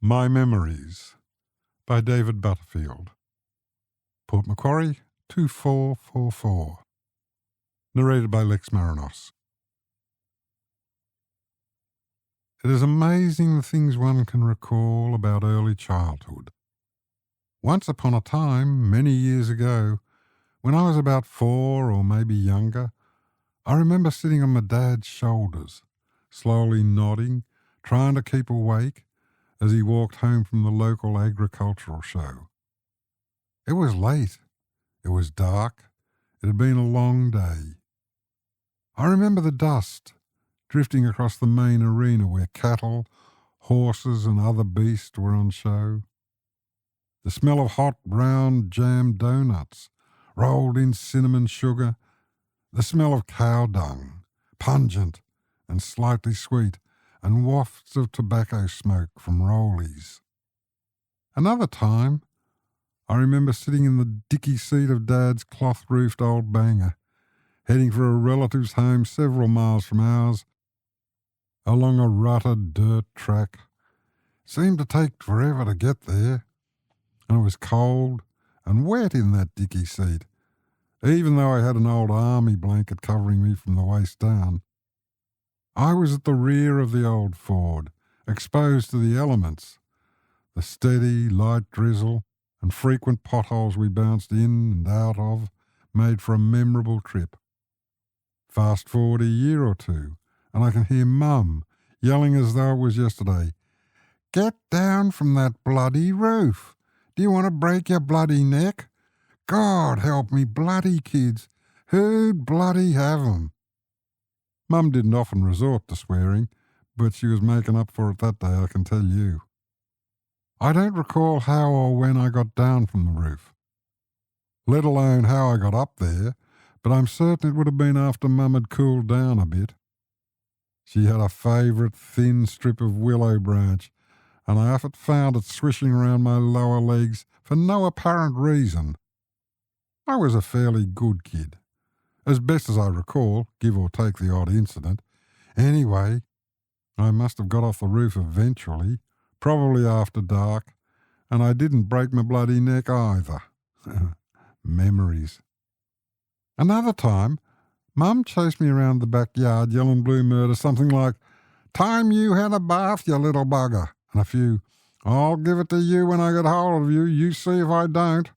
My Memories by David Butterfield. Port Macquarie 2444. Narrated by Lex Marinos. It is amazing the things one can recall about early childhood. Once upon a time, many years ago, when I was about 4 or maybe younger, I remember sitting on my dad's shoulders, slowly nodding, trying to keep awake, as he walked home from the local agricultural show. It was late. It was dark. It had been a long day. I remember the dust drifting across the main arena where cattle, horses and other beasts were on show. The smell of hot brown jam doughnuts, rolled in cinnamon sugar. The smell of cow dung, pungent and slightly sweet, and wafts of tobacco smoke from rollies. Another time, I remember sitting in the dicky seat of Dad's cloth-roofed old banger, heading for a relative's home several miles from ours, along a rutted dirt track. It seemed to take forever to get there, and it was cold and wet in that dicky seat, even though I had an old army blanket covering me from the waist down. I was at the rear of the old Ford, exposed to the elements, the steady, light drizzle and frequent potholes we bounced in and out of made for a memorable trip. Fast forward a year or two, and I can hear Mum yelling as though it was yesterday, "Get down from that bloody roof! Do you want to break your bloody neck? God help me, bloody kids! Who'd bloody have 'em?" Mum didn't often resort to swearing, but she was making up for it that day, I can tell you. I don't recall how or when I got down from the roof, let alone how I got up there, but I'm certain it would have been after Mum had cooled down a bit. She had a favourite thin strip of willow branch, and I often found it swishing around my lower legs for no apparent reason. I was a fairly good kid, as best as I recall, give or take the odd incident. Anyway, I must have got off the roof eventually, probably after dark, and I didn't break my bloody neck either. Memories. Another time, Mum chased me around the backyard yelling blue murder, something like, "Time you had a bath, you little bugger," and a few, "I'll give it to you when I get hold of you, you see if I don't."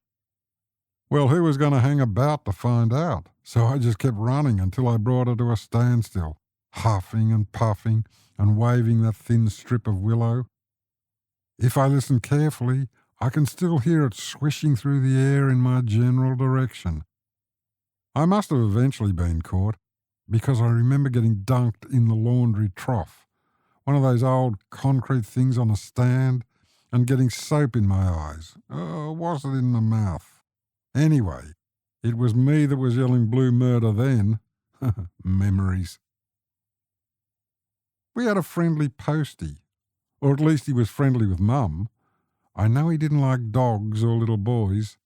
Well, who was going to hang about to find out? So I just kept running until I brought her to a standstill, huffing and puffing and waving that thin strip of willow. If I listen carefully, I can still hear it swishing through the air in my general direction. I must have eventually been caught, because I remember getting dunked in the laundry trough, one of those old concrete things on a stand, and getting soap in my eyes. Or was it in my mouth? Anyway, it was me that was yelling blue murder then. Memories. We had a friendly postie, or at least he was friendly with Mum. I know he didn't like dogs or little boys.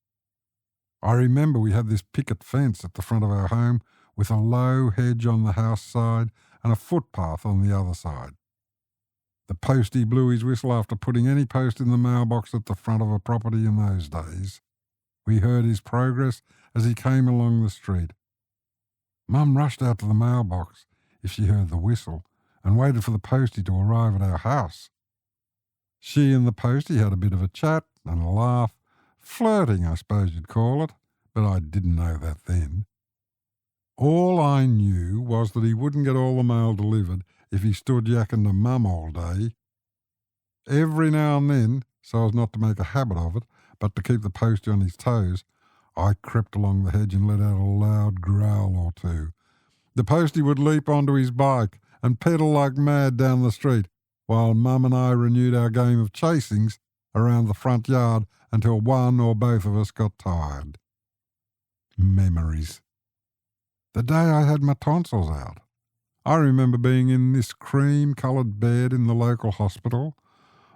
I remember we had this picket fence at the front of our home with a low hedge on the house side and a footpath on the other side. The postie blew his whistle after putting any post in the mailbox at the front of a property in those days. We heard his progress as he came along the street. Mum rushed out to the mailbox if she heard the whistle and waited for the postie to arrive at our house. She and the postie had a bit of a chat and a laugh, flirting I suppose you'd call it, but I didn't know that then. All I knew was that he wouldn't get all the mail delivered if he stood yakking to Mum all day. Every now and then, so as not to make a habit of it, but to keep the postie on his toes, I crept along the hedge and let out a loud growl or two. The postie would leap onto his bike and pedal like mad down the street, while Mum and I renewed our game of chasings around the front yard until one or both of us got tired. Memories. The day I had my tonsils out, I remember being in this cream-coloured bed in the local hospital.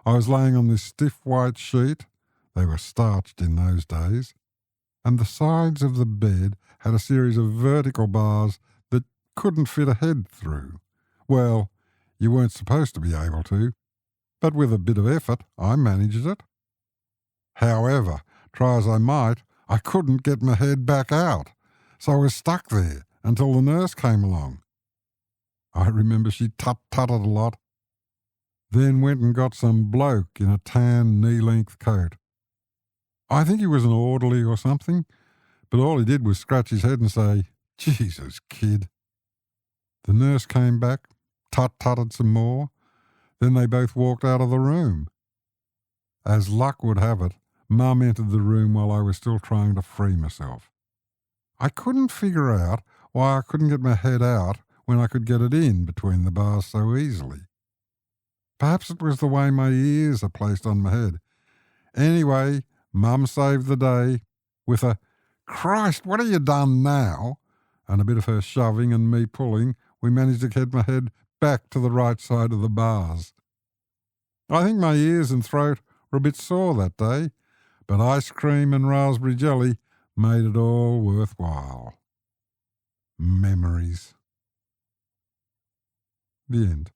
I was laying on this stiff white sheet. They were starched in those days, and the sides of the bed had a series of vertical bars that couldn't fit a head through. Well, you weren't supposed to be able to. but with a bit of effort I managed it. However, try as I might, I couldn't get my head back out, so I was stuck there until the nurse came along. I remember she tut-tutted a lot, then went and got some bloke in a tan knee-length coat. I think he was an orderly or something, but all he did was scratch his head and say, "Jesus, kid." The nurse came back, tut-tutted some more, then they both walked out of the room. As luck would have it, Mum entered the room while I was still trying to free myself. I couldn't figure out why I couldn't get my head out when I could get it in between the bars so easily. Perhaps it was the way my ears are placed on my head. Anyway, Mum saved the day with a "Christ, what have you done now?" and a bit of her shoving and me pulling. We managed to get my head back to the right side of the bars. I think my ears and throat were a bit sore that day, but ice cream and raspberry jelly made it all worthwhile. Memories. The end.